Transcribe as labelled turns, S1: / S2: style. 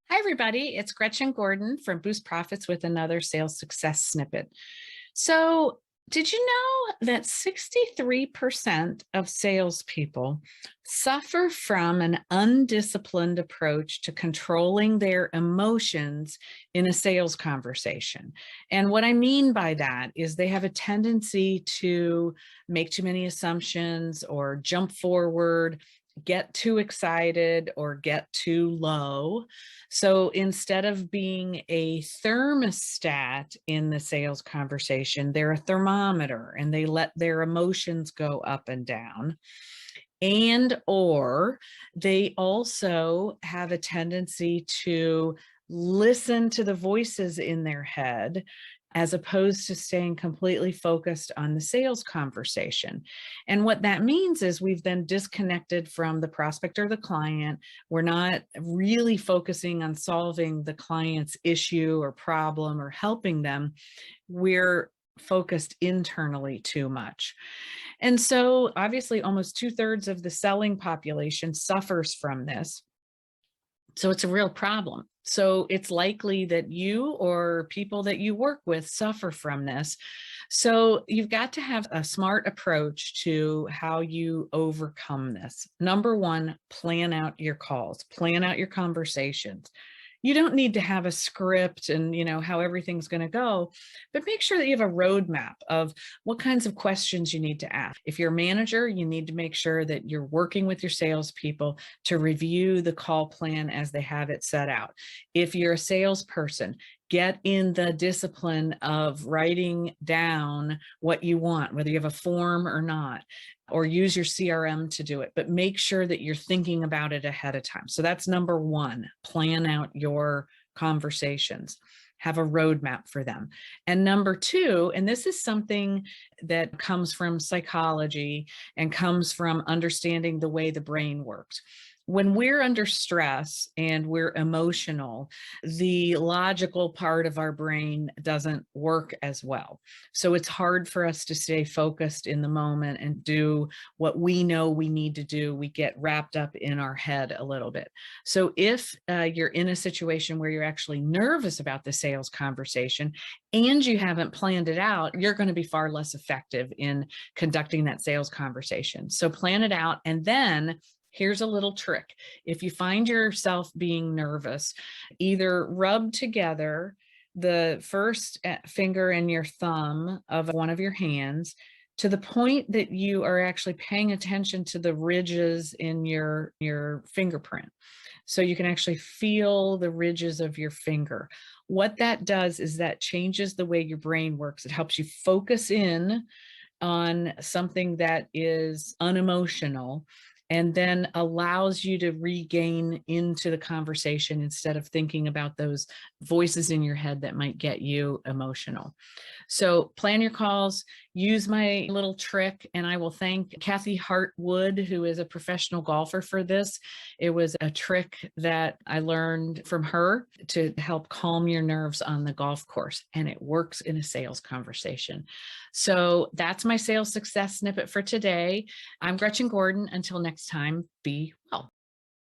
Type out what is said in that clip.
S1: Hi, everybody. It's Gretchen Gordon from Boost Profits with another sales success snippet. So, did you know that 63% of salespeople suffer from an undisciplined approach to controlling their emotions in a sales conversation? And what I mean by that is they have a tendency to make too many assumptions or jump forward, get too excited, or get too low. So instead of being a thermostat in the sales conversation, they're a thermometer and they let their emotions go up and down. And or they also have a tendency to listen to the voices in their head as opposed to staying completely focused on the sales conversation. And what that means is we've then disconnected from the prospect or the client. We're not really focusing on solving the client's issue or problem or helping them. We're focused internally too much. And so, obviously, almost two-thirds of the selling population suffers from this. So it's a real problem. So it's likely that you or people that you work with suffer from this. So you've got to have a smart approach to how you overcome this. Number one, plan out your calls, plan out your conversations. You don't need to have a script and how everything's going to go, but make sure that you have a roadmap of what kinds of questions you need to ask. If you're a manager, you need to make sure that you're working with your salespeople to review the call plan as they have it set out. If you're a salesperson, get in the discipline of writing down what you want, whether you have a form or not, or use your CRM to do it, but make sure that you're thinking about it ahead of time. So that's number one, plan out your conversations, have a roadmap for them. And number two, and this is something that comes from psychology and comes from understanding the way the brain works. When we're under stress and we're emotional, the logical part of our brain doesn't work as well. So it's hard for us to stay focused in the moment and do what we know we need to do. We get wrapped up in our head a little bit. So if you're in a situation where you're actually nervous about the sales conversation and you haven't planned it out, you're going to be far less effective in conducting that sales conversation. So plan it out, and then here's a little trick. If you find yourself being nervous, either rub together the first finger and your thumb of one of your hands to the point that you are actually paying attention to the ridges in your fingerprint. So you can actually feel the ridges of your finger. What that does is that changes the way your brain works. It helps you focus in on something that is unemotional and then allows you to regain into the conversation instead of thinking about those voices in your head that might get you emotional. So plan your calls, use my little trick, and I will thank Kathy Hartwood, who is a professional golfer, for this. It was a trick that I learned from her to help calm your nerves on the golf course, and it works in a sales conversation. So that's my sales success snippet for today. I'm Gretchen Gordon. Until next time, be well.